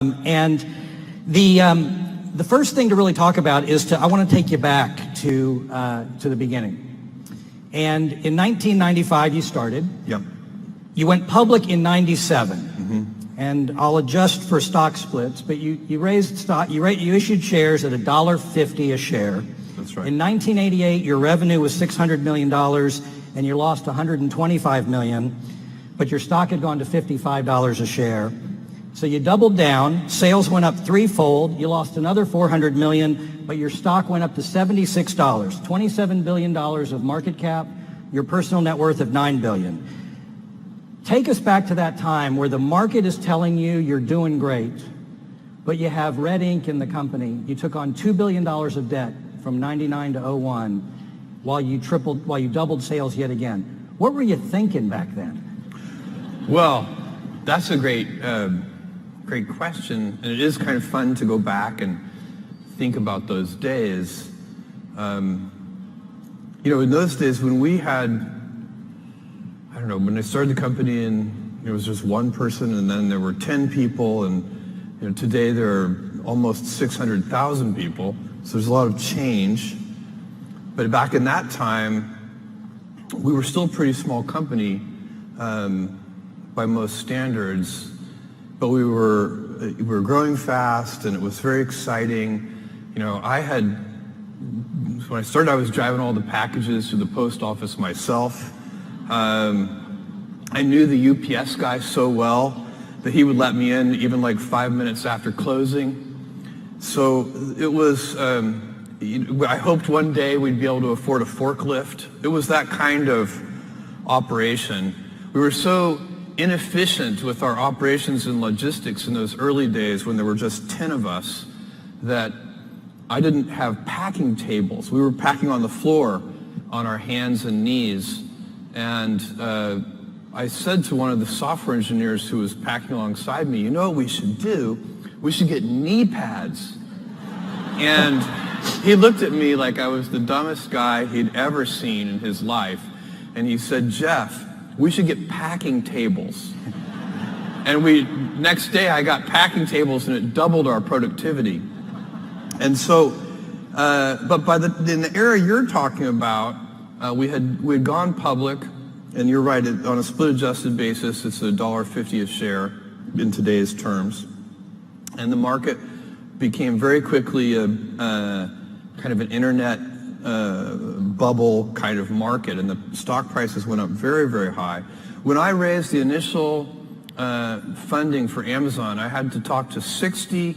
And the first thing to really talk about is I want to take you back to the beginning. And in 1995, you started. Yep. You went public in 97. Mm-hmm. And I'll adjust for stock splits, but you raised stock. You issued shares at $1.50 a share. That's right. In 1988, your revenue was $600 million, and you lost $125 million, but your stock had gone to $55 a share. So you doubled down, sales went up threefold, you lost another $400 million, but your stock went up to $76, $27 billion of market cap, your personal net worth of $9 billion. Take us back to that time where the market is telling you you're doing great, but you have red ink in the company. You took on $2 billion of debt from 99 to 01 while you doubled sales yet again. What were you thinking back then? Well, that's a great question, and it is kind of fun to go back and think about those days. In those days when we had, when I started the company and it was just one person, and then there were 10 people, and today there are almost 600,000 people, so there's a lot of change. But back in that time, we were still a pretty small company by most standards. But we were growing fast, and it was very exciting. When I started, I was driving all the packages to the post office myself. I knew the UPS guy so well that he would let me in even like 5 minutes after closing. So it was, I hoped one day we'd be able to afford a forklift. It was that kind of operation. We were so inefficient with our operations and logistics in those early days when there were just 10 of us that I didn't have packing tables. We were packing on the floor on our hands and knees. And I said to one of the software engineers who was packing alongside me, you know what we should do? We should get knee pads. And he looked at me like I was the dumbest guy he'd ever seen in his life. And he said, Jeff, we should get packing tables. And next day I got packing tables, and it doubled our productivity. And so, but in the era you're talking about, we had gone public, and you're right, on a split adjusted basis, it's $1.50 a share in today's terms. And the market became very quickly a kind of an internet bubble kind of market, and the stock prices went up very, very high. When I raised the initial funding for Amazon, I had to talk to 60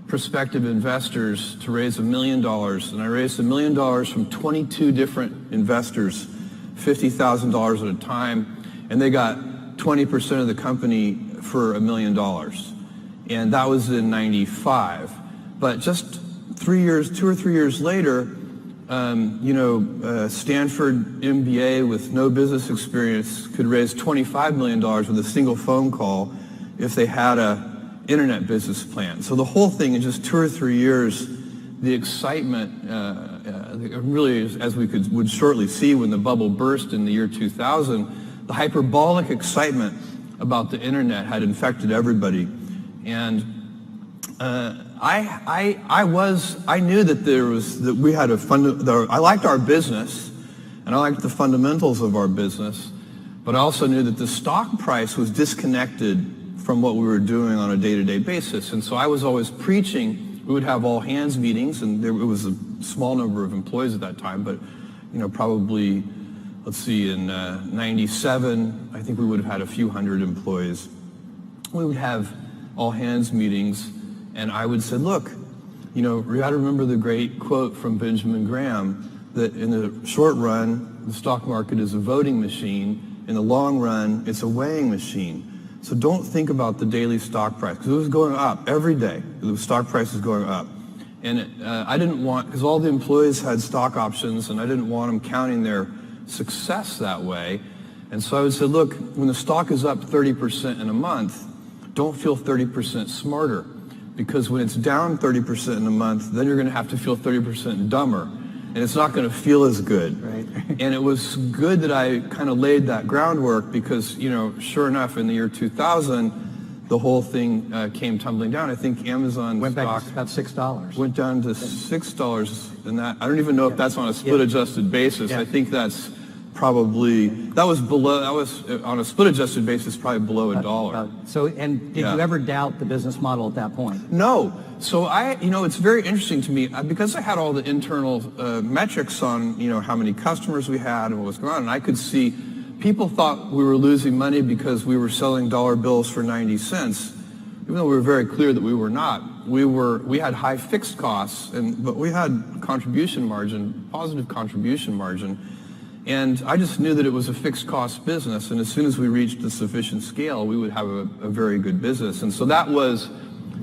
prospective investors to raise $1 million, and I raised $1 million from 22 different investors, $50,000 at a time, and they got 20% of the company for $1 million, and that was in '95. But just 2 or 3 years later, Stanford MBA with no business experience could raise $25 million with a single phone call if they had a internet business plan. So the whole thing in just 2 or 3 years, the excitement, really, as we would shortly see when the bubble burst in the year 2000, the hyperbolic excitement about the internet had infected everybody. And I knew that we had I liked our business, and I liked the fundamentals of our business, but I also knew that the stock price was disconnected from what we were doing on a day-to-day basis. And so I was always preaching. We would have all hands meetings, and it was a small number of employees at that time, but probably, let's see, in '97, I think we would have had a few hundred employees. We would have all hands meetings, and I would say, look, we got to remember the great quote from Benjamin Graham that in the short run, the stock market is a voting machine. In the long run, it's a weighing machine. So don't think about the daily stock price, because it was going up every day. The stock price was going up. And I didn't want, because all the employees had stock options, and I didn't want them counting their success that way. And so I would say, look, when the stock is up 30% in a month, don't feel 30% smarter, because when it's down 30% in a month, then you're going to have to feel 30% dumber, and it's not going to feel as good. Right. And it was good that I kind of laid that groundwork, because sure enough, in the year 2000, the whole thing came tumbling down. I think Amazon Went back stock to about $6. went down to $6, and that I don't even know if that's on a split adjusted basis. Yeah. I think that's probably that was on a split adjusted basis probably below $1. So, and did you ever doubt the business model at that point? No. So it's very interesting to me because I had all the internal metrics on, how many customers we had and what was going on, and I could see people thought we were losing money because we were selling dollar bills for 90 cents, even though we were very clear that we were not. We had high fixed costs, but we had contribution margin, positive contribution margin. And I just knew that it was a fixed cost business, and as soon as we reached a sufficient scale, we would have a very good business. And so that was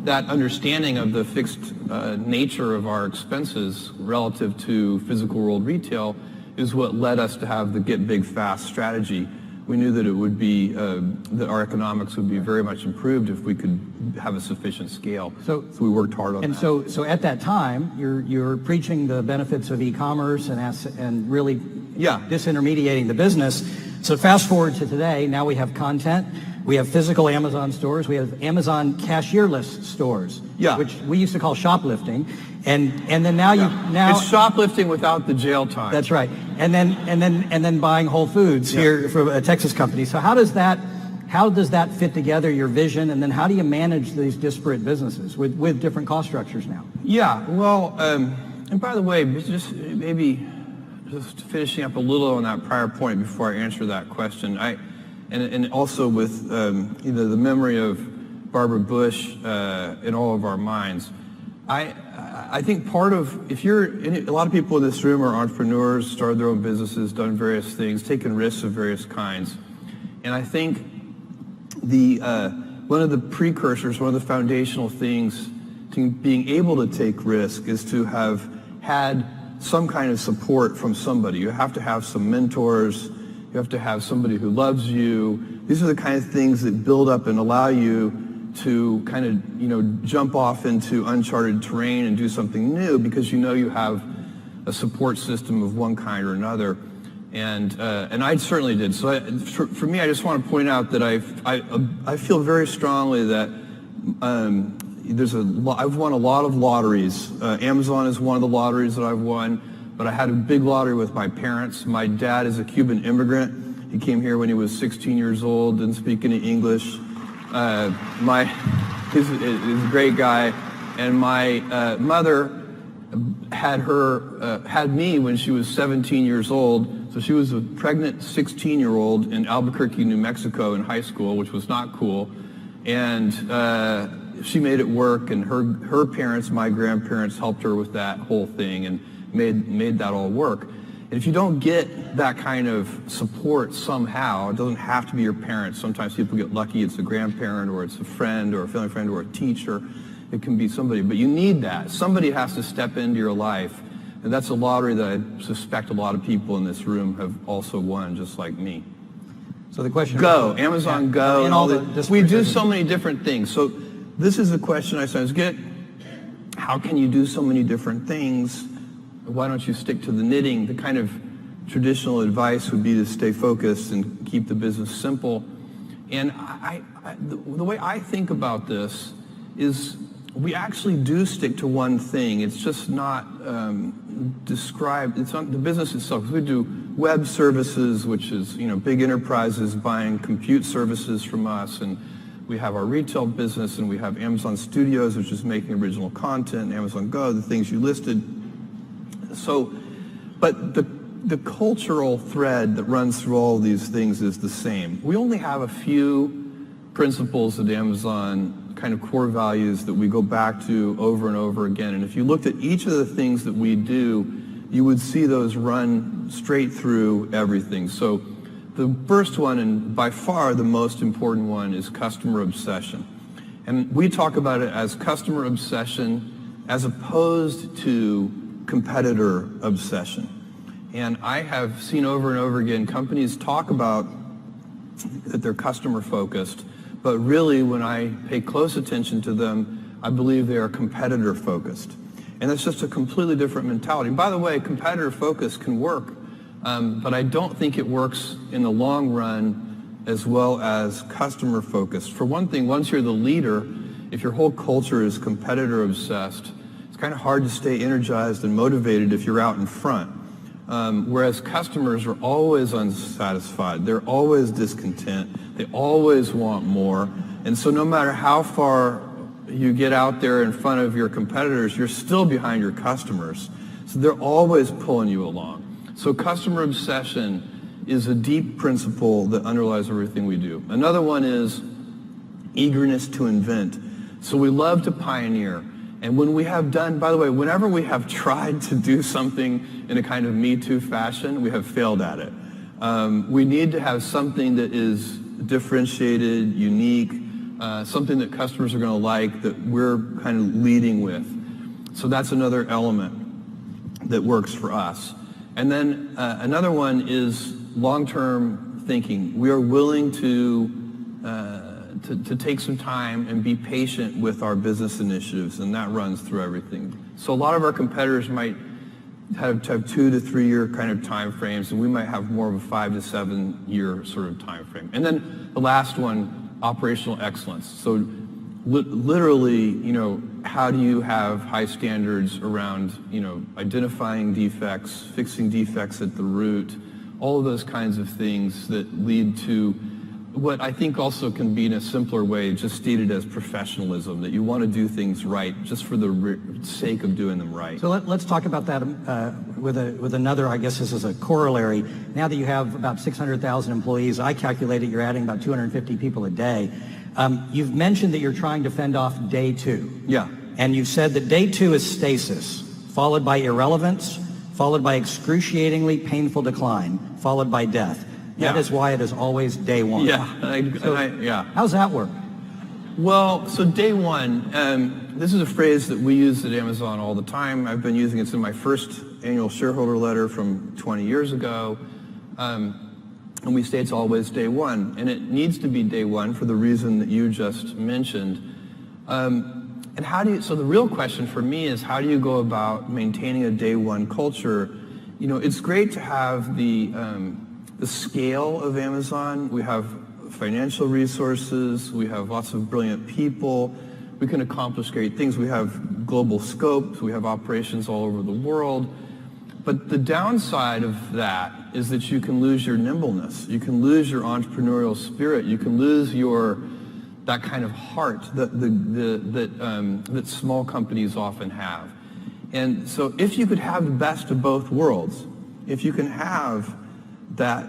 that understanding of the fixed nature of our expenses relative to physical world retail is what led us to have the get big fast strategy. We knew that it would be that our economics would be very much improved if we could have a sufficient scale. So we worked hard on that. And so at that time, you're preaching the benefits of e-commerce and really disintermediating the business. So fast forward to today, now we have content, we have physical Amazon stores, we have Amazon cashierless stores, which we used to call shoplifting, and then now it's shoplifting without the jail time. That's right, and then buying Whole Foods here from a Texas company. So how does that fit together, your vision, and then how do you manage these disparate businesses with different cost structures now? Yeah, well, and by the way, just finishing up a little on that prior point before I answer that question, and also with the memory of Barbara Bush in all of our minds, I think part of, a lot of people in this room are entrepreneurs, started their own businesses, done various things, taken risks of various kinds, and I think one of the precursors, one of the foundational things to being able to take risk is to have had some kind of support from somebody. You have to have some mentors. You have to have somebody who loves you. These are the kind of things that build up and allow you to kind of, jump off into uncharted terrain and do something new because you have a support system of one kind or another. And I certainly did. So for me, I just want to point out that I feel very strongly that I've won a lot of lotteries. Amazon is one of the lotteries that I've won, but I had a big lottery with my parents. My dad is a Cuban immigrant. He came here when he was 16 years old, didn't speak any English. He's a great guy. And my mother had me when she was 17 years old. So she was a pregnant 16-year-old in Albuquerque, New Mexico in high school, which was not cool. And she made it work, and her parents, my grandparents, helped her with that whole thing and made that all work. And if you don't get that kind of support somehow, it doesn't have to be your parents. Sometimes people get lucky, it's a grandparent or it's a friend or a family friend or a teacher. It can be somebody, but you need that. Somebody has to step into your life, and that's a lottery that I suspect a lot of people in this room have also won, just like me. So the question Amazon Go, and all the we do so many different things. So this is a question I sometimes get. How can you do so many different things? Why don't you stick to the knitting? The kind of traditional advice would be to stay focused and keep the business simple. And the way I think about this is we actually do stick to one thing. It's just not described. It's not the business itself. We do web services, which is big enterprises buying compute services from us, and we have our retail business, and we have Amazon Studios, which is making original content, Amazon Go, the things you listed. So, but the cultural thread that runs through all of these things is the same. We only have a few principles at Amazon, kind of core values that we go back to over and over again. And if you looked at each of the things that we do, you would see those run straight through everything. So the first one, and by far the most important one, is customer obsession. And we talk about it as customer obsession as opposed to competitor obsession. And I have seen over and over again companies talk about that they're customer focused, but really when I pay close attention to them, I believe they are competitor focused. And that's just a completely different mentality. By the way, competitor focus can work, but I don't think it works in the long run as well as customer focused. For one thing, once you're the leader, if your whole culture is competitor obsessed, it's kind of hard to stay energized and motivated if you're out in front. Whereas customers are always unsatisfied, they're always discontent, they always want more. And so no matter how far you get out there in front of your competitors, you're still behind your customers. So they're always pulling you along. So customer obsession is a deep principle that underlies everything we do. Another one is eagerness to invent. So we love to pioneer. And when we have done, by the way, whenever we have tried to do something in a kind of Me Too fashion, we have failed at it. We need to have something that is differentiated, unique, something that customers are going to like, that we're kind of leading with. So that's another element that works for us. And then another one is long-term thinking. We are willing to take some time and be patient with our business initiatives, and that runs through everything. So a lot of our competitors might have 2 to 3 year kind of time frames, and we might have more of a 5 to 7 year sort of time frame. And then the last one, operational excellence. So literally, how do you have high standards around, identifying defects, fixing defects at the root, all of those kinds of things that lead to what I think also can be in a simpler way just stated as professionalism, that you want to do things right just for the sake of doing them right. So let's talk about that with another, I guess this is a corollary. Now that you have about 600,000 employees, I calculated you're adding about 250 people a day. You've mentioned that you're trying to fend off day 2. Yeah. And you've said that day 2 is stasis, followed by irrelevance, followed by excruciatingly painful decline, followed by death. That is why it is always day 1. Yeah. How's that work? Well, so day 1, this is a phrase that we use at Amazon all the time. I've been using it in my first annual shareholder letter from 20 years ago. And we say it's always day 1. And it needs to be day 1 for the reason that you just mentioned. And so the real question for me is, how do you go about maintaining a day 1 culture? It's great to have the scale of Amazon. We have financial resources, we have lots of brilliant people, we can accomplish great things, we have global scope, we have operations all over the world. But the downside of that is that you can lose your nimbleness, you can lose your entrepreneurial spirit, you can lose that kind of heart that small companies often have. And so if you could have the best of both worlds, if you can have that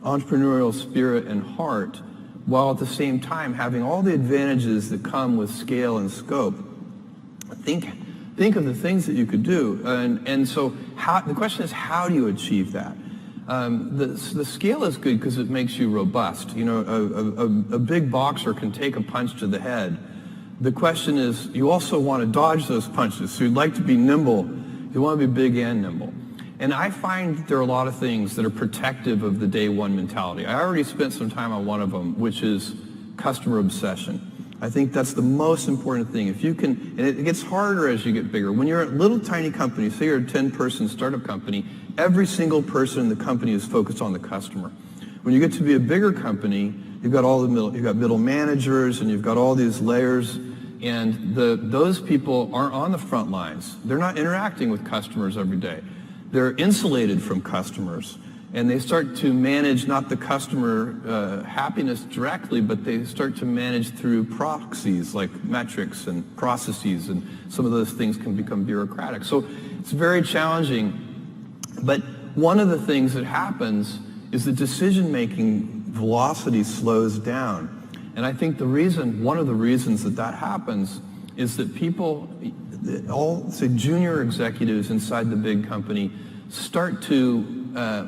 entrepreneurial spirit and heart, while at the same time having all the advantages that come with scale and scope, think of the things that you could do. And so the question is, how do you achieve that? The scale is good because it makes you robust. A big boxer can take a punch to the head. The question is, you also want to dodge those punches. So you'd like to be nimble. You want to be big and nimble. And I find that there are a lot of things that are protective of the day 1 mentality. I already spent some time on one of them, which is customer obsession. I think that's the most important thing. If you can, and it gets harder as you get bigger. When you're a little tiny company, say you're a 10-person startup company, every single person in the company is focused on the customer. When you get to be a bigger company, you've got middle managers, and you've got all these layers, and those people aren't on the front lines. They're not interacting with customers every day. They're insulated from customers, and they start to manage not the customer happiness directly, but they start to manage through proxies like metrics and processes, and some of those things can become bureaucratic. So it's very challenging. But one of the things that happens is the decision-making velocity slows down. And I think one of the reasons that happens is that people, all say junior executives inside the big company, start to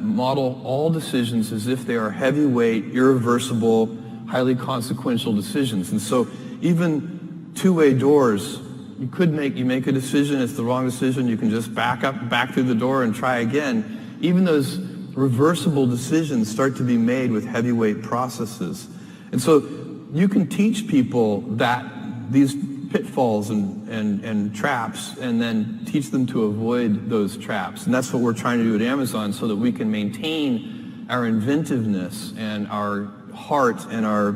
model all decisions as if they are heavyweight, irreversible, highly consequential decisions. And so even two-way doors, you make a decision, it's the wrong decision, you can just back through the door and try again. Even those reversible decisions start to be made with heavyweight processes. And so you can teach people that these pitfalls and traps, and then teach them to avoid those traps. And that's what we're trying to do at Amazon, so that we can maintain our inventiveness and our heart and our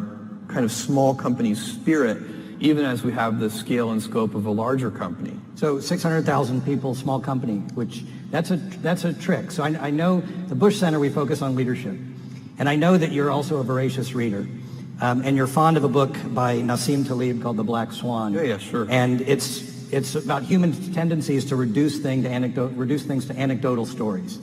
kind of small company spirit, even as we have the scale and scope of a larger company. So 600,000 people, small company, which that's a trick. So I know the Bush Center, we focus on leadership. And I know that you're also a voracious reader. And you're fond of a book by Nassim Taleb called The Black Swan. Yeah, sure. And it's about human tendencies to reduce things to anecdotal stories.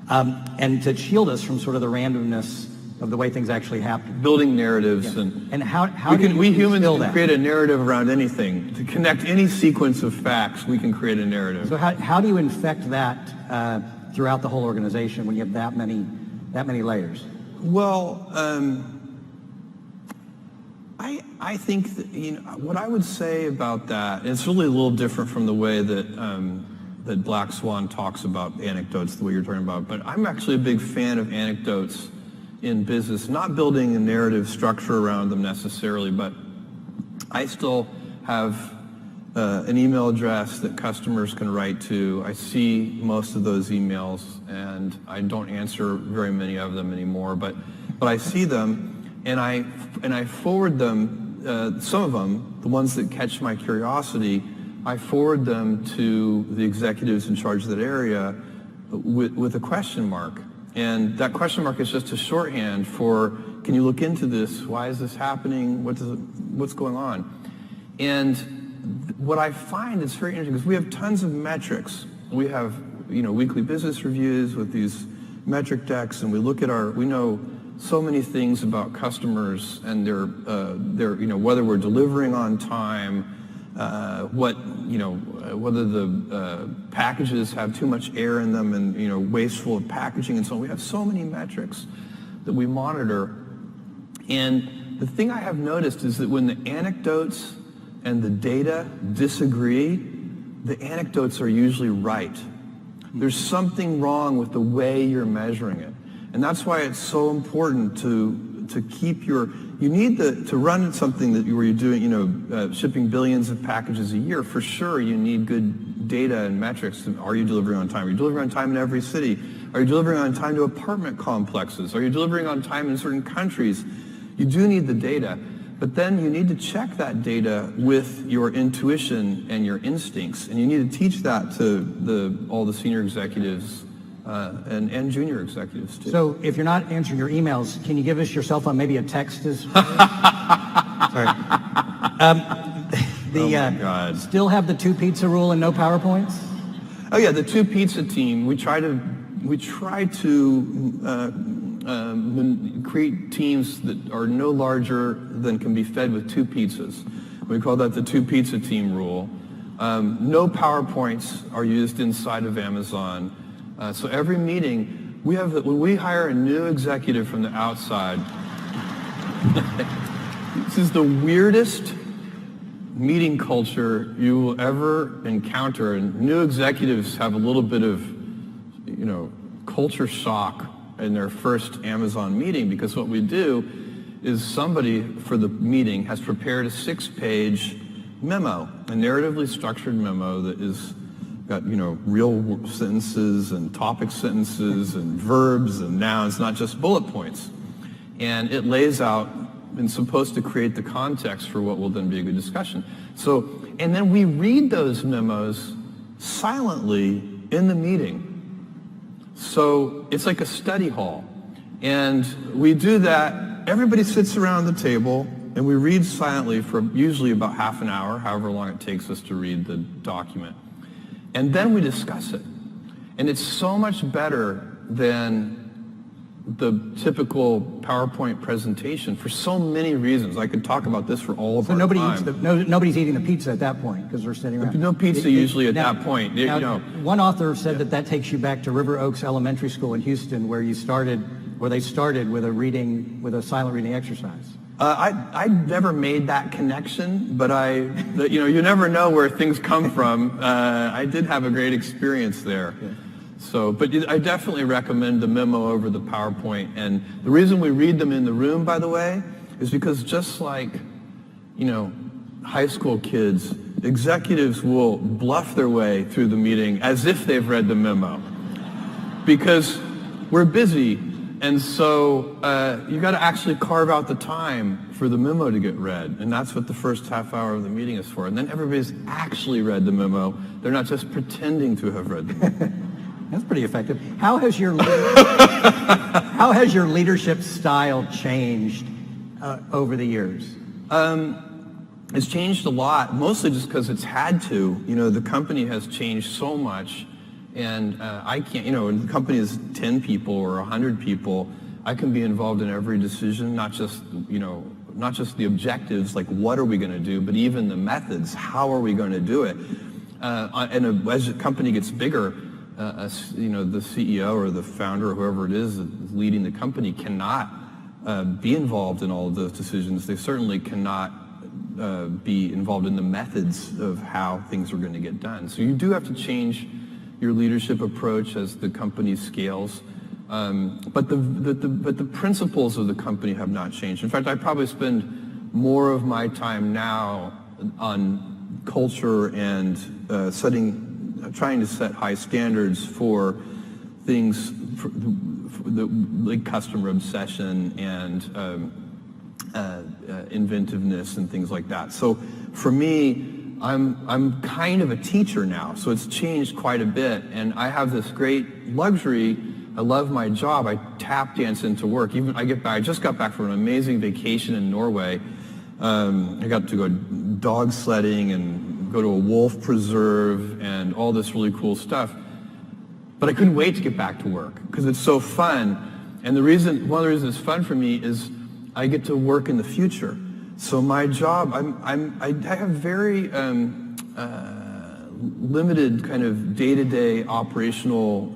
And to shield us from sort of the randomness of the way things actually happen. Building narratives. Yeah. And how we humans instill can that? create a narrative around anything. To connect any sequence of facts, we can create a narrative. So how do you infect that throughout the whole organization when you have that many layers? Well, I think that, what I would say about that, it's really a little different from the way that Black Swan talks about anecdotes, the way you're talking about. But I'm actually a big fan of anecdotes in business, not building a narrative structure around them necessarily, but I still have an email address that customers can write to. I see most of those emails, and I don't answer very many of them anymore, but I see them, and I forward them, some of them, the ones that catch my curiosity, I forward them to the executives in charge of that area with a question mark. And that question mark is just a shorthand for, can you look into this? Why is this happening? What's going on? And what I find is very interesting, because we have tons of metrics. We have, weekly business reviews with these metric decks, and we look at we know so many things about customers and their whether we're delivering on time, whether the packages have too much air in them and, wasteful of packaging and so on. We have so many metrics that we monitor. And the thing I have noticed is that when the anecdotes and the data disagree, the anecdotes are usually right. There's something wrong with the way you're measuring it. And that's why it's so important to keep you need to run something where you're doing, shipping billions of packages a year. For sure, you need good data and metrics. Are you delivering on time? Are you delivering on time in every city? Are you delivering on time to apartment complexes? Are you delivering on time in certain countries? You do need the data. But then you need to check that data with your intuition and your instincts. And you need to teach that to all the senior executives and junior executives too. So if you're not answering your emails, can you give us your cell phone? Maybe a text is. Sorry. Oh my God. Still have the 2 pizza rule and no PowerPoints? Oh yeah, the 2 pizza team. We try to create teams that are no larger than can be fed with 2 pizzas. We call that the 2 pizza team rule. No PowerPoints are used inside of Amazon. So every meeting, when we hire a new executive from the outside, this is the weirdest meeting culture you will ever encounter. And new executives have a little bit of, culture shock in their first Amazon meeting, because what we do is somebody for the meeting has prepared a 6-page memo, a narratively structured memo that is got, real sentences and topic sentences and verbs and nouns, not just bullet points. And it lays out and supposed to create the context for what will then be a good discussion. So, and then we read those memos silently in the meeting. So it's like a study hall. And we do that. Everybody sits around the table and we read silently for usually about half an hour, however long it takes us to read the document. And then we discuss it. And it's so much better than the typical PowerPoint presentation for so many reasons. I could talk about this for all of our time. Nobody's eating the pizza at that point because we're sitting around. No pizza usually at that point. One author said that takes you back to River Oaks Elementary School in Houston, where they started with a silent reading exercise. I never made that connection, but you never know where things come from. I did have a great experience there. Yeah. So, but I definitely recommend the memo over the PowerPoint. And the reason we read them in the room, by the way, is because just like, high school kids, executives will bluff their way through the meeting as if they've read the memo. Because we're busy And so you got to actually carve out the time for the memo to get read. And that's what the first half hour of the meeting is for. And then everybody's actually read the memo. They're not just pretending to have read the memo. That's pretty effective. How has your leadership style changed over the years? It's changed a lot, mostly just because it's had to. You know, the company has changed so much, and I can't, you know, when the company is 10 people or 100 people, I can be involved in every decision, not just, you know, not just the objectives, like what are we going to do, but even the methods, how are we going to do it? As the company gets bigger, you know, the CEO or the founder or whoever it is leading the company cannot be involved in all of those decisions. They certainly cannot be involved in the methods of how things are going to get done. So you do have to change your leadership approach as the company scales. But the principles of the company have not changed. In fact, I probably spend more of my time now on culture and trying to set high standards for things like customer obsession and inventiveness and things like that. So for me, I'm kind of a teacher now, so it's changed quite a bit, and I have this great luxury. I love my job. I tap dance into work. I just got back from an amazing vacation in Norway. I got to go dog sledding and go to a wolf preserve and all this really cool stuff. But I couldn't wait to get back to work because it's so fun. And one of the reasons it's fun for me is I get to work in the future. So my job, I have very limited kind of day-to-day operational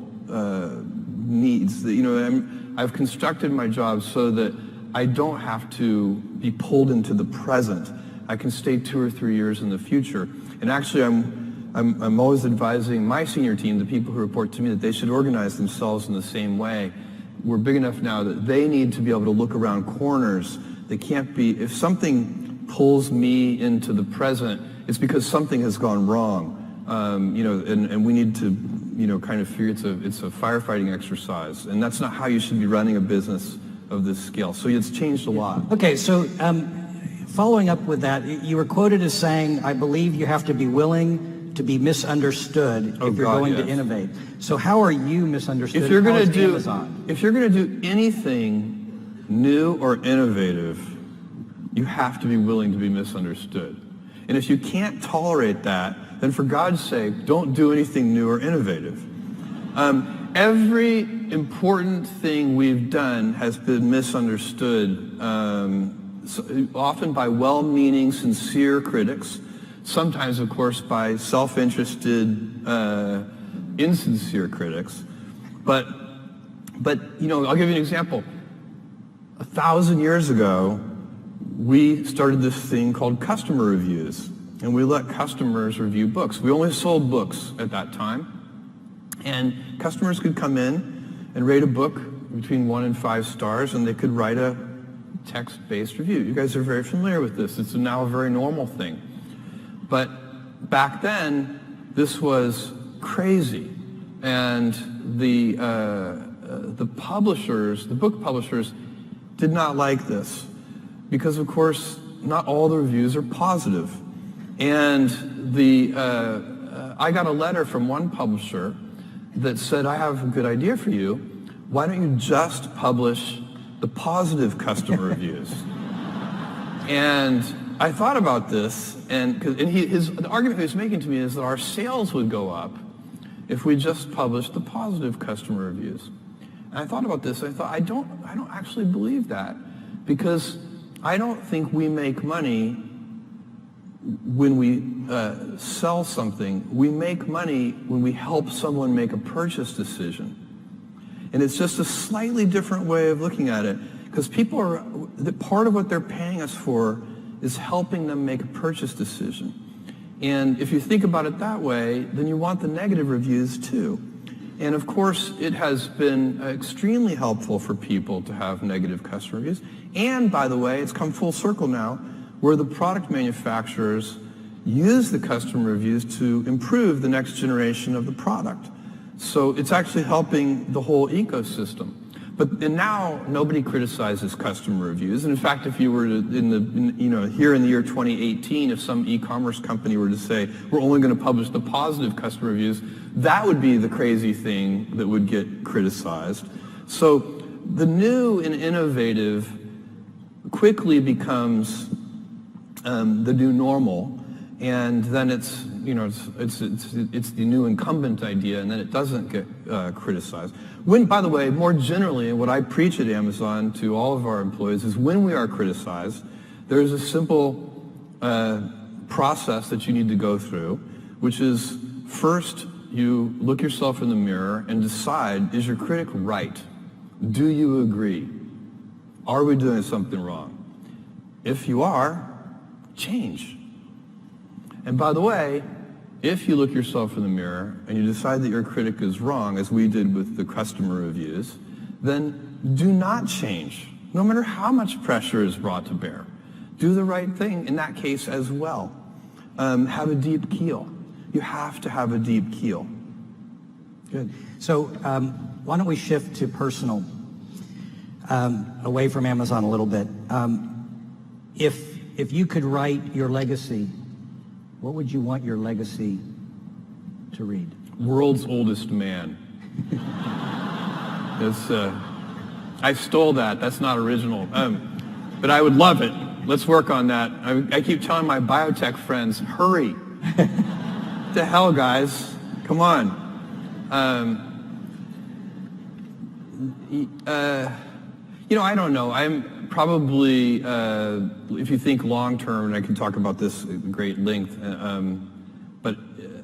needs. You know, I've constructed my job so that I don't have to be pulled into the present. I can stay 2 or 3 years in the future. And actually, I'm always advising my senior team, the people who report to me, that they should organize themselves in the same way. We're big enough now that they need to be able to look around corners. They can't be, if something pulls me into the present, it's because something has gone wrong. You know, and we need to, you know, kind of figure it's a firefighting exercise. And that's not how you should be running a business of this scale. So it's changed a lot. Okay, so following up with that, you were quoted as saying, I believe you have to be willing to be misunderstood if you're going to innovate. So how are you misunderstood? If you're going to do Amazon? If you're going to do anything new or innovative, you have to be willing to be misunderstood. And if you can't tolerate that, then for God's sake, don't do anything new or innovative. Every important thing we've done has been misunderstood, often by well-meaning, sincere critics, sometimes, of course, by self-interested, insincere critics. But you know, I'll give you an example. 1,000 years ago, we started this thing called customer reviews, and we let customers review books. We only sold books at that time, and customers could come in and rate a book between 1 and 5 stars, and they could write a text-based review. You guys are very familiar with this. It's now a very normal thing. But back then, this was crazy, and the publishers, the book publishers, did not like this because, of course, not all the reviews are positive. And I got a letter from one publisher that said, I have a good idea for you. Why don't you just publish the positive customer reviews? And I thought about this, and the argument he was making to me is that our sales would go up if we just published the positive customer reviews. And I thought about this, and I thought, I don't actually believe that, because I don't think we make money when we sell something. We make money when we help someone make a purchase decision. And it's just a slightly different way of looking at it, because part of what they're paying us for is helping them make a purchase decision. And if you think about it that way, then you want the negative reviews too. And of course, it has been extremely helpful for people to have negative customer reviews. And by the way, it's come full circle now, where the product manufacturers use the customer reviews to improve the next generation of the product. So it's actually helping the whole ecosystem. And now nobody criticizes customer reviews. And in fact, if you were to, here in the year 2018, if some e-commerce company were to say, we're only going to publish the positive customer reviews, that would be the crazy thing that would get criticized. So the new and innovative quickly becomes the new normal, and then it's the new incumbent idea, and then it doesn't get criticized. By the way, more generally, what I preach at Amazon to all of our employees is when we are criticized, there's a simple process that you need to go through, which is first you look yourself in the mirror and decide, is your critic right? Do you agree? Are we doing something wrong? If you are, change. And by the way, if you look yourself in the mirror and you decide that your critic is wrong, as we did with the customer reviews, then do not change, no matter how much pressure is brought to bear. Do the right thing in that case as well. Have a deep keel. You have to have a deep keel. Good. So why don't we shift to personal, away from Amazon a little bit. If you could write your legacy, what would you want your legacy to read? World's oldest man. I stole that. That's not original. But I would love it. Let's work on that. I keep telling my biotech friends, hurry. What the hell, guys? Come on. I don't know. I'm probably, if you think long term, and I can talk about this at great length, but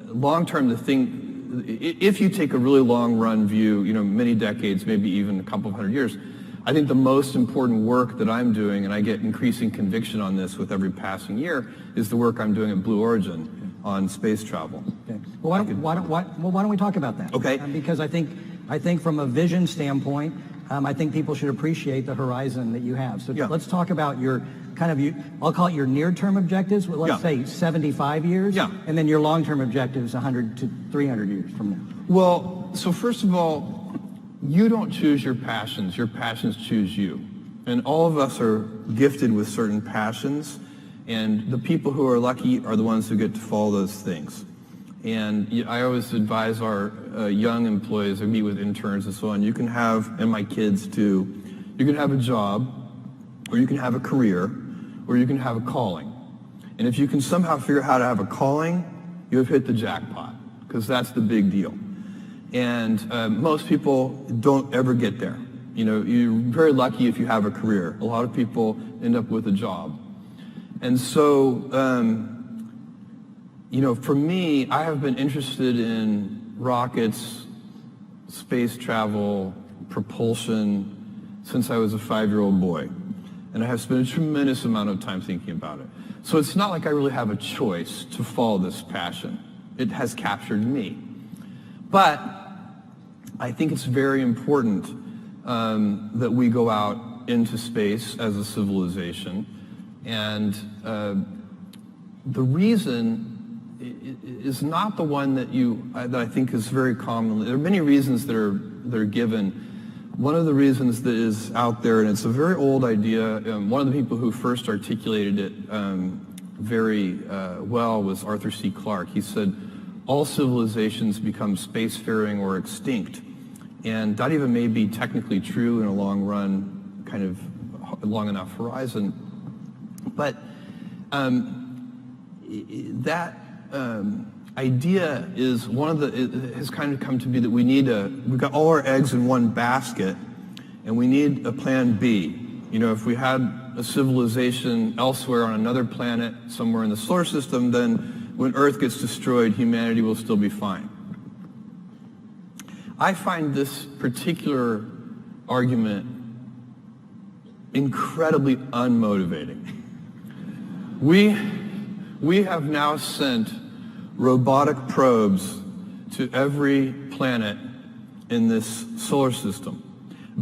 long term, if you take a really long run view, many decades, maybe even a couple of hundred years, I think the most important work that I'm doing, and I get increasing conviction on this with every passing year, is the work I'm doing at Blue Origin on space travel. Okay. Well, why don't we talk about that? Okay. Because I think from a vision standpoint, I think people should appreciate the horizon that you have. So let's talk about your I'll call it your near-term objectives. Let's say 75 years, and then your long-term objectives 100 to 300 years from now. Well, so first of all, you don't choose your passions choose you. And all of us are gifted with certain passions, and the people who are lucky are the ones who get to follow those things. And I always advise our young employees, I meet with interns and so on, you can have, and my kids too, you can have a job, or you can have a career, or you can have a calling. And if you can somehow figure out how to have a calling, you have hit the jackpot, because that's the big deal. And most people don't ever get there. You're very lucky if you have a career. A lot of people end up with a job. And so, for me, I have been interested in rockets, space travel, propulsion since I was a 5-year-old boy. And I have spent a tremendous amount of time thinking about it. So it's not like I really have a choice to follow this passion. It has captured me. But I think it's very important that we go out into space as a civilization. And the reason is not the one that I think is very common. There are many reasons that are given. One of the reasons that is out there, and it's a very old idea, one of the people who first articulated it very well was Arthur C. Clarke. He said, all civilizations become spacefaring or extinct. And that even may be technically true in a long run, kind of long enough horizon. But that idea is it has kind of come to be that we've got all our eggs in one basket, and we need a plan B. If we had a civilization elsewhere on another planet, somewhere in the solar system, then when Earth gets destroyed, humanity will still be fine. I find this particular argument incredibly unmotivating. We have now sent robotic probes to every planet in this solar system.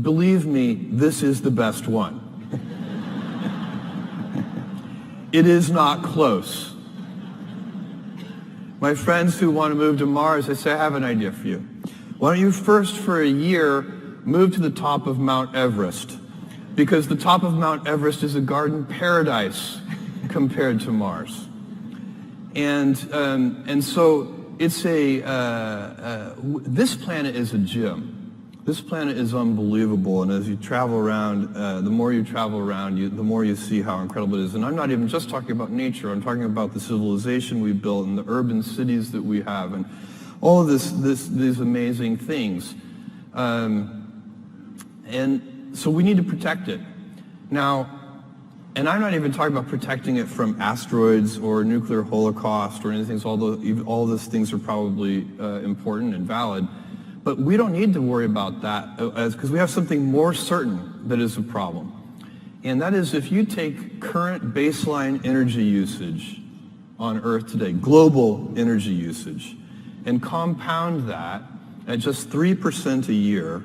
Believe me, this is the best one. It is not close. My friends who want to move to Mars, I say, I have an idea for you. Why don't you first, for a year, move to the top of Mount Everest, because the top of Mount Everest is a garden paradise compared to Mars. And so it's this planet is a gem. This planet is unbelievable, and as you travel around, the more you travel around, the more you see how incredible it is. And I'm not even just talking about nature. I'm talking about the civilization we built and the urban cities that we have, and all of these amazing things. And so we need to protect it. Now, and I'm not even talking about protecting it from asteroids or nuclear holocaust or anything, although all those things are probably important and valid. But we don't need to worry about that because we have something more certain that is a problem. And that is, if you take current baseline energy usage on Earth today, global energy usage, and compound that at just 3% a year,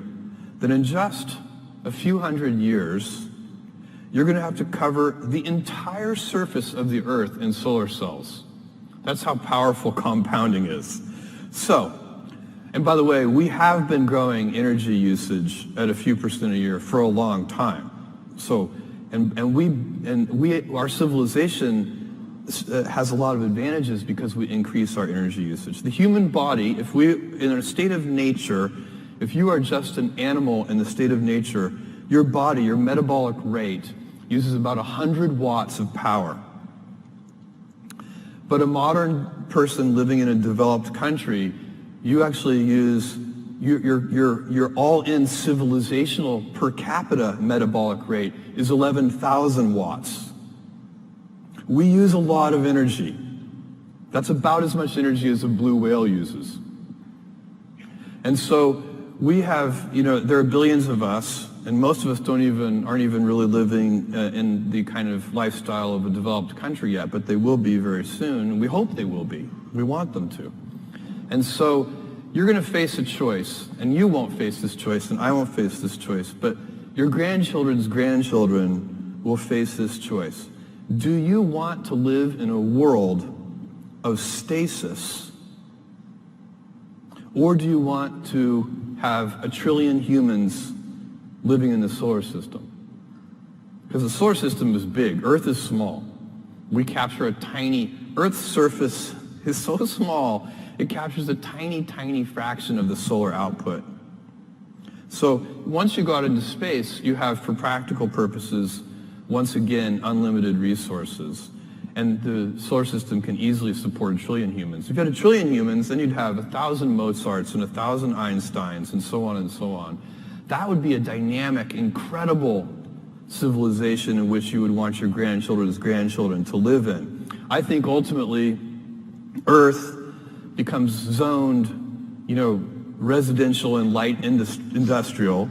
then in just a few hundred years, you're going to have to cover the entire surface of the Earth in solar cells. That's how powerful compounding is. So, and by the way, we have been growing energy usage at a few percent a year for a long time. So, our civilization has a lot of advantages because we increase our energy usage. The human body, in a state of nature, if you are just an animal in the state of nature, your body, your metabolic rate, uses about 100 watts of power. But a modern person living in a developed country, you actually use your all-in civilizational per capita metabolic rate is 11,000 watts. We use a lot of energy. That's about as much energy as a blue whale uses. And so we have, there are billions of us, and most of us aren't even really living in the kind of lifestyle of a developed country yet, but they will be very soon. We hope they will be. We want them to. And so you're going to face a choice, and you won't face this choice, and I won't face this choice, but your grandchildren's grandchildren will face this choice. Do you want to live in a world of stasis, or do you want to have 1 trillion humans living in the solar system? Because the solar system is big. Earth is small. We capture Earth's surface is so small, it captures a tiny, tiny fraction of the solar output. So once you go out into space, you have, for practical purposes, once again, unlimited resources. And the solar system can easily support 1 trillion humans. If you had 1 trillion humans, then you'd have 1,000 Mozarts and 1,000 Einsteins and so on and so on. That would be a dynamic, incredible civilization in which you would want your grandchildren's grandchildren to live in. I think ultimately, Earth becomes zoned, residential and light industrial.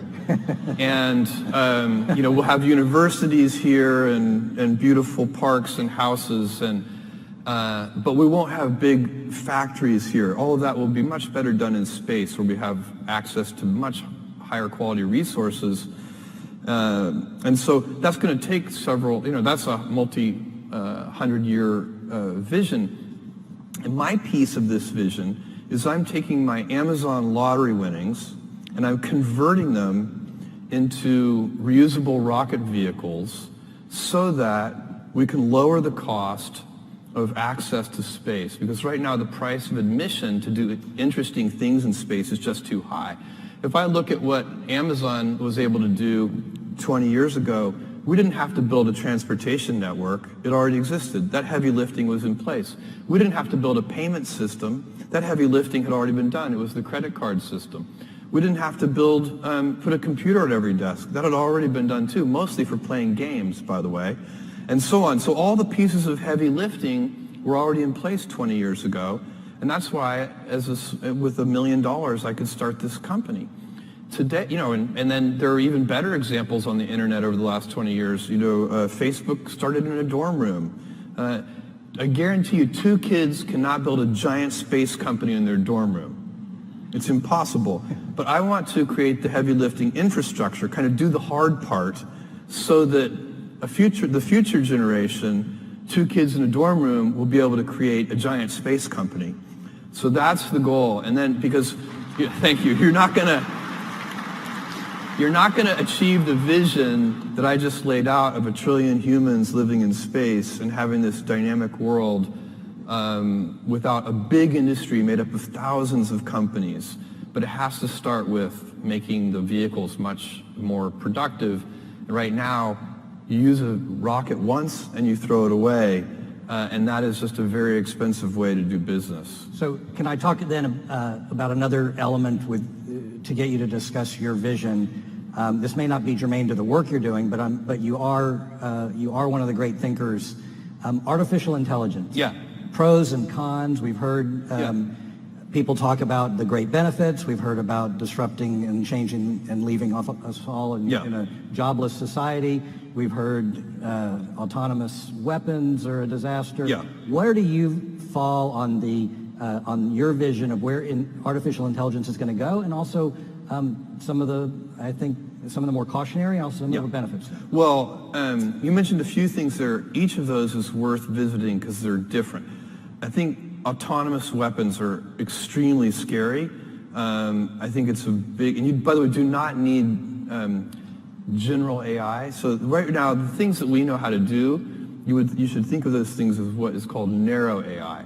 And, we'll have universities here and beautiful parks and houses, but we won't have big factories here. All of that will be much better done in space, where we have access to much higher quality resources. And so that's going to take that's a multi-100-year vision. And my piece of this vision is I'm taking my Amazon lottery winnings and I'm converting them into reusable rocket vehicles so that we can lower the cost of access to space. Because right now the price of admission to do interesting things in space is just too high. If I look at what Amazon was able to do 20 years ago, we didn't have to build a transportation network. It already existed. That heavy lifting was in place. We didn't have to build a payment system. That heavy lifting had already been done. It was the credit card system. We didn't have to put a computer at every desk. That had already been done too, mostly for playing games, by the way, and so on. So all the pieces of heavy lifting were already in place 20 years ago, and that's why, with $1 million, I could start this company. Today, and then there are even better examples on the internet over the last 20 years. Facebook started in a dorm room. I guarantee you 2 kids cannot build a giant space company in their dorm room. It's impossible. But I want to create the heavy lifting infrastructure, kind of do the hard part, so that the future generation, 2 kids in a dorm room, will be able to create a giant space company. So that's the goal. And then, thank you, you're not going to... you're not going to achieve the vision that I just laid out of 1 trillion humans living in space and having this dynamic world without a big industry made up of thousands of companies. But it has to start with making the vehicles much more productive. And right now, you use a rocket once and you throw it away, and that is just a very expensive way to do business. So can I talk then about another element to get you to discuss your vision? This may not be germane to the work you're doing, but you are one of the great thinkers. Artificial intelligence. Yeah. Pros and cons. We've heard people talk about the great benefits. We've heard about disrupting and changing and leaving us all in a jobless society. We've heard autonomous weapons are a disaster. Yeah. Where do you fall on your vision of where artificial intelligence is going to go, and also some of the more cautionary, also some of the benefits? Well, you mentioned a few things there. Each of those is worth visiting because they're different. I think autonomous weapons are extremely scary. I think it's a big, and you, by the way, do not need general AI. So right now, the things that we know how to do, you should think of those things as what is called narrow AI.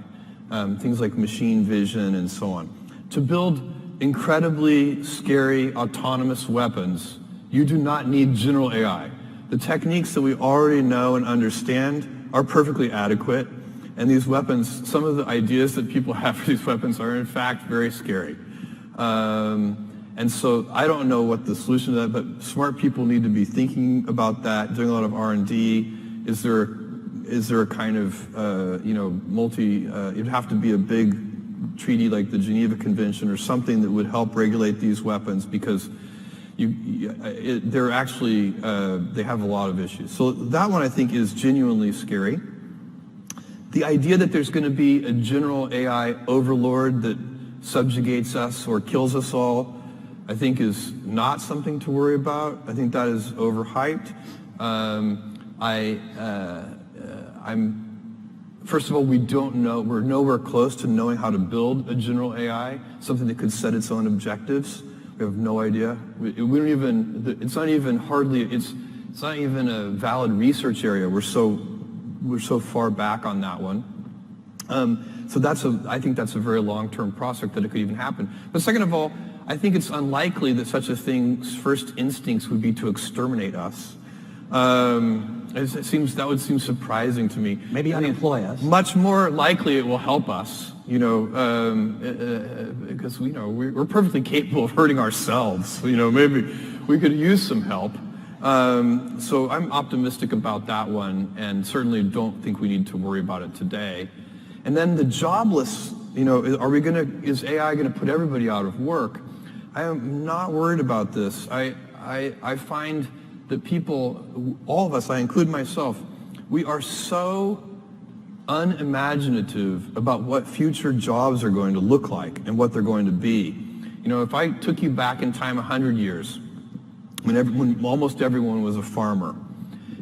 Things like machine vision and so on. To build incredibly scary autonomous weapons, you do not need general AI. The techniques that we already know and understand are perfectly adequate, and these weapons, some of the ideas that people have for these weapons are in fact very scary. And so I don't know what the solution to that, but smart people need to be thinking about that, doing a lot of R&D. Is there a kind of, it'd have to be a big treaty like the Geneva Convention or something that would help regulate these weapons, because they're actually, they have a lot of issues. So that one I think is genuinely scary. The idea that there's going to be a general AI overlord that subjugates us or kills us all, I think is not something to worry about. I think that is overhyped. First of all, we don't know, we're nowhere close to knowing how to build a general AI, something that could set its own objectives. We have no idea. We don't even, it's not even a valid research area. We're so far back on that one. So I think that's a very long-term prospect that it could even happen. But second of all, I think it's unlikely that such a thing's first instincts would be to exterminate us. That would seem surprising to me. Maybe unemploy us. Much more likely it will help us, because we're perfectly capable of hurting ourselves. Maybe we could use some help. So I'm optimistic about that one, and certainly don't think we need to worry about it today. And then the jobless, is AI going to put everybody out of work? I am not worried about this. I find that people, all of us, I include myself, we are so unimaginative about what future jobs are going to look like and what they're going to be. If I took you back in time 100 years, when almost everyone was a farmer,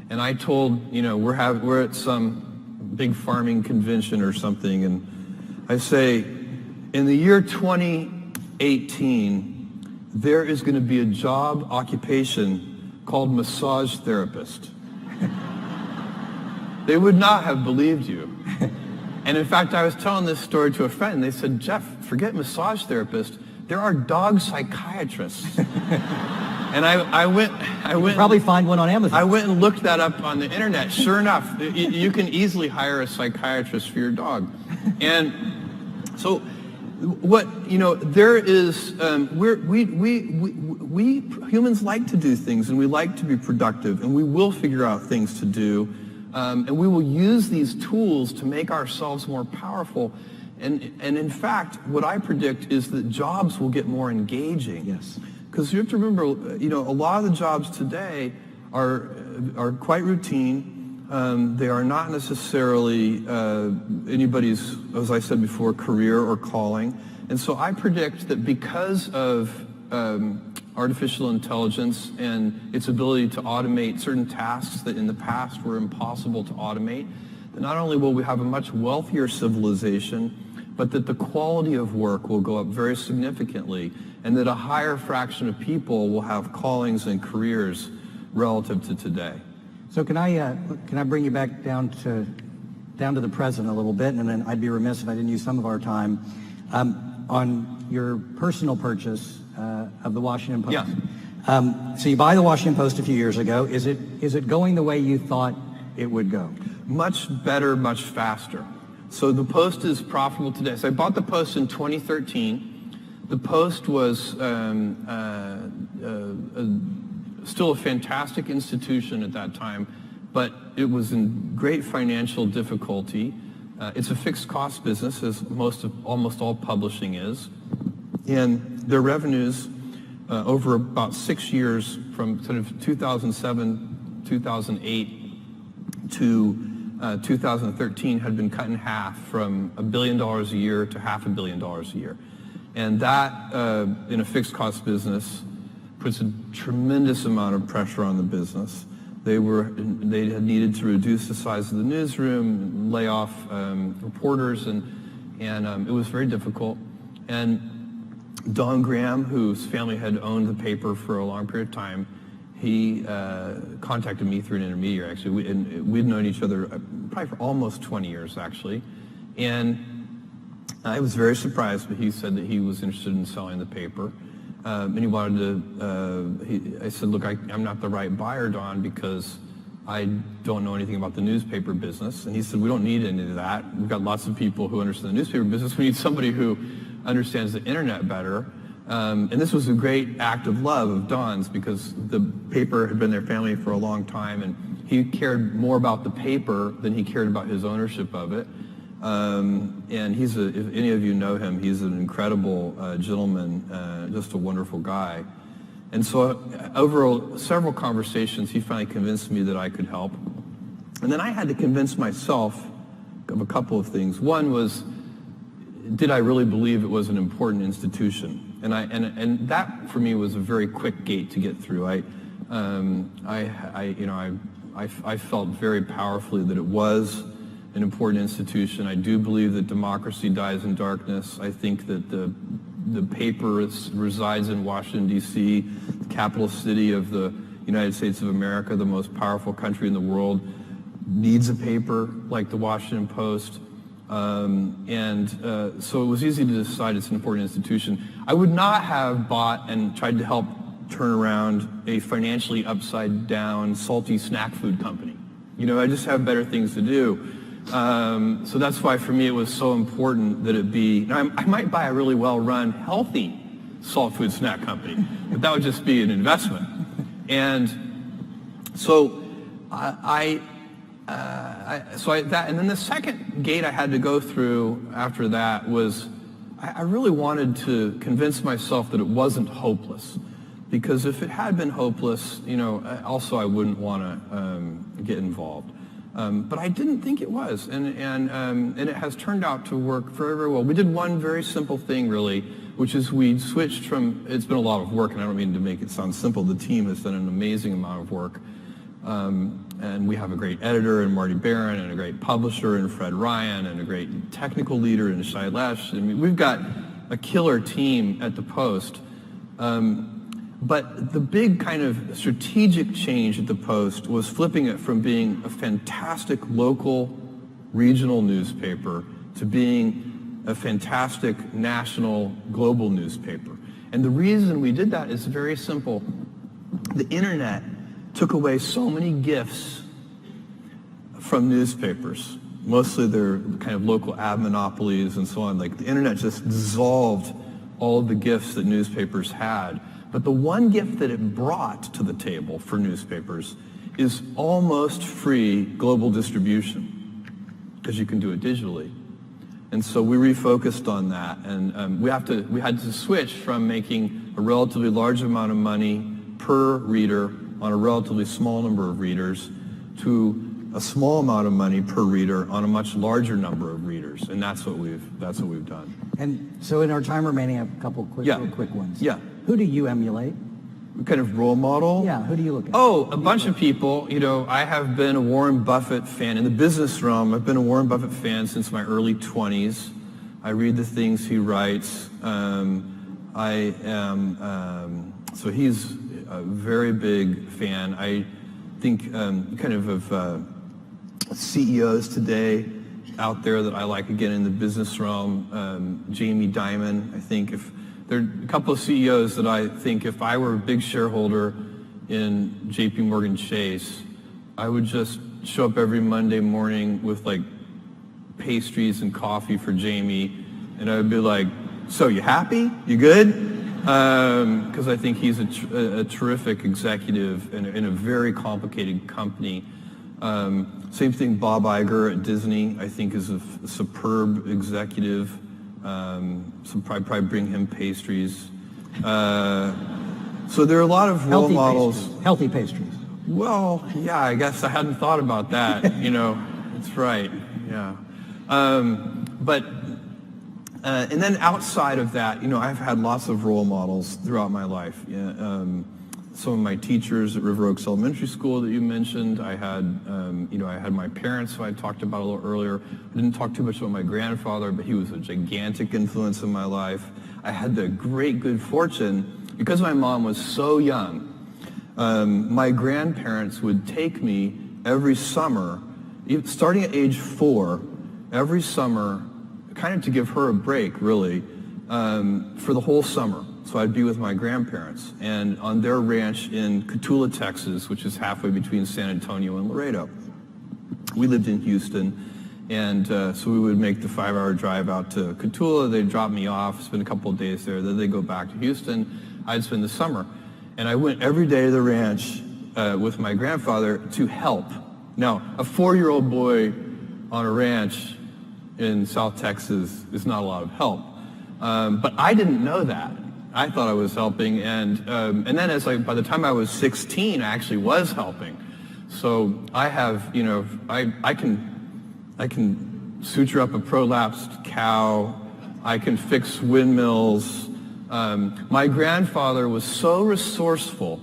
and I told, we're at some big farming convention or something, and I say, in the year 2018, there is going to be a job occupation called massage therapist. They would not have believed you. And in fact, I was telling this story to a friend, and they said, Jeff, forget massage therapist. There are dog psychiatrists. And I went. You can probably find one on Amazon. I went and looked that up on the internet. Sure enough, you can easily hire a psychiatrist for your dog. And so, there is. We humans like to do things, and we like to be productive, and we will figure out things to do, and we will use these tools to make ourselves more powerful. And in fact, what I predict is that jobs will get more engaging. Yes. Because you have to remember, a lot of the jobs today are quite routine. They are not necessarily anybody's, as I said before, career or calling. And so I predict that because of artificial intelligence and its ability to automate certain tasks that in the past were impossible to automate, that not only will we have a much wealthier civilization, but that the quality of work will go up very significantly, and that a higher fraction of people will have callings and careers relative to today. So can I bring you back down to the present a little bit, and then I'd be remiss if I didn't use some of our time on your personal purchase of the Washington Post. Yeah. So you buy the Washington Post a few years ago. Is it going the way you thought it would go? Much better, much faster. So the Post is profitable today. So I bought the Post in 2013. The Post was still a fantastic institution at that time, but it was in great financial difficulty. It's a fixed cost business, as almost all publishing is. And their revenues over about 6 years, from sort of 2007, 2008 to 2013, had been cut in half, from $1 billion a year to $500 million a year. And that, in a fixed cost business, puts a tremendous amount of pressure on the business. They had needed to reduce the size of the newsroom, lay off reporters, and it was very difficult. And Don Graham, whose family had owned the paper for a long period of time, he contacted me through an intermediary, actually. We'd known each other probably for almost 20 years, actually. And I was very surprised, but he said that he was interested in selling the paper. And he wanted to, I said, look, I'm not the right buyer, Don, because I don't know anything about the newspaper business. And he said, we don't need any of that. We've got lots of people who understand the newspaper business. We need somebody who understands the internet better. And this was a great act of love of Don's, because the paper had been their family for a long time, and he cared more about the paper than he cared about his ownership of it. And if any of you know him, he's an incredible gentleman, just a wonderful guy. And so over several conversations, he finally convinced me that I could help. And then I had to convince myself of a couple of things. One was, did I really believe it was an important institution? And that for me was a very quick gate to get through. I felt very powerfully that it was an important institution. I do believe that democracy dies in darkness. I think that the paper resides in Washington, D.C., the capital city of the United States of America, the most powerful country in the world, needs a paper like the Washington Post. So it was easy to decide it's an important institution. I would not have bought and tried to help turn around a financially upside down, salty snack food company. I just have better things to do. So that's why for me it was so important that it be, I might buy a really well-run, healthy salt food snack company, but that would just be an investment. And so and then the second gate I had to go through after that was, I really wanted to convince myself that it wasn't hopeless. Because if it had been hopeless, also I wouldn't want to get involved. But I didn't think it was, and it has turned out to work very, very well. We did one very simple thing, really, which is we switched from, it's been a lot of work, and I don't mean to make it sound simple. The team has done an amazing amount of work. And we have a great editor in Marty Barron, and a great publisher in Fred Ryan, and a great technical leader in Shai Lesh. I mean, we've got a killer team at the Post. But the big kind of strategic change at the Post was flipping it from being a fantastic local, regional newspaper to being a fantastic national, global newspaper. And the reason we did that is very simple. The internet took away so many gifts from newspapers. Mostly they're kind of local ad monopolies and so on. Like, the internet just dissolved all of the gifts that newspapers had. But the one gift that it brought to the table for newspapers is almost free global distribution, because you can do it digitally. And so we refocused on that, and we had to switch from making a relatively large amount of money per reader on a relatively small number of readers to a small amount of money per reader on a much larger number of readers, and that's what we've done. And so in our time remaining, I have a couple real quick ones. Yeah. Who do you emulate? What kind of role model? Yeah, who do you look at? Oh, a bunch of people. I have been a Warren Buffett fan. In the business realm, I've been a Warren Buffett fan since my early 20s. I read the things he writes. So he's a very big fan. I think kind of CEOs today out there that I like, again, in the business realm, Jamie Dimon. I think if there are a couple of CEOs that I think if I were a big shareholder in JP Morgan Chase, I would just show up every Monday morning with like pastries and coffee for Jamie, and I would be like, so you happy? You good? Because I think he's a terrific executive in a very complicated company. Same thing, Bob Iger at Disney, I think is a superb executive. So probably bring him pastries. So there are a lot of role models. Healthy pastries. Well, yeah, I guess I hadn't thought about that. That's right. Yeah. And then outside of that, I've had lots of role models throughout my life. Some of my teachers at River Oaks Elementary School that you mentioned. I had my parents, who I talked about a little earlier. I didn't talk too much about my grandfather, but he was a gigantic influence in my life. I had the great good fortune, because my mom was so young, my grandparents would take me every summer, starting at age 4, every summer, kind of to give her a break, really, for the whole summer. So I'd be with my grandparents, and on their ranch in Cotulla, Texas, which is halfway between San Antonio and Laredo. We lived in Houston, and so we would make the 5-hour drive out to Cotulla. They'd drop me off, spend a couple of days there, then they'd go back to Houston. I'd spend the summer. And I went every day to the ranch with my grandfather to help. Now, a 4-year-old boy on a ranch in South Texas is not a lot of help. But I didn't know that. I thought I was helping, and then by the time I was 16, I actually was helping. So I have, I can suture up a prolapsed cow. I can fix windmills. My grandfather was so resourceful,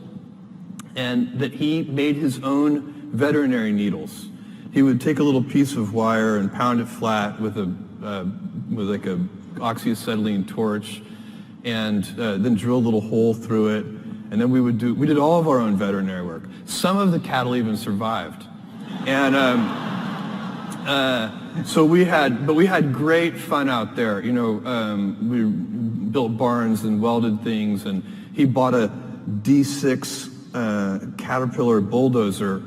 and that he made his own veterinary needles. He would take a little piece of wire and pound it flat with like a oxyacetylene torch, and then drill a little hole through it, and then we did all of our own veterinary work. Some of the cattle even survived, and so we had great fun out there. We built barns and welded things, and he bought a D6 Caterpillar bulldozer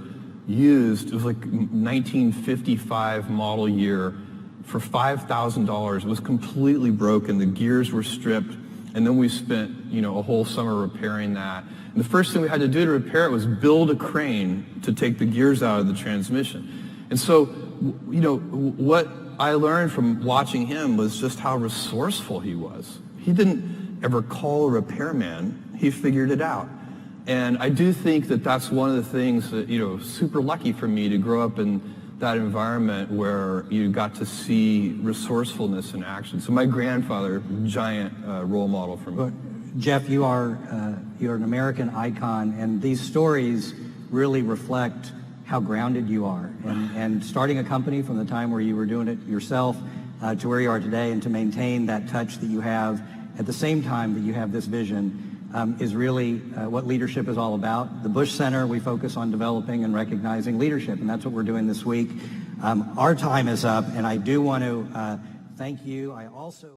used. It was like 1955 model year for $5,000. It was completely broken. The gears were stripped. And then we spent, a whole summer repairing that. And the first thing we had to do to repair it was build a crane to take the gears out of the transmission. And so, what I learned from watching him was just how resourceful he was. He didn't ever call a repairman. He figured it out. And I do think that that's one of the things that, super lucky for me to grow up in that environment where you got to see resourcefulness in action. So my grandfather, giant role model for me. Jeff, you're an American icon, and these stories really reflect how grounded you are. And starting a company from the time where you were doing it yourself to where you are today, and to maintain that touch that you have at the same time that you have this vision, is really what leadership is all about. The Bush Center, we focus on developing and recognizing leadership, and that's what we're doing this week. Our time is up, and I do want to thank you. I also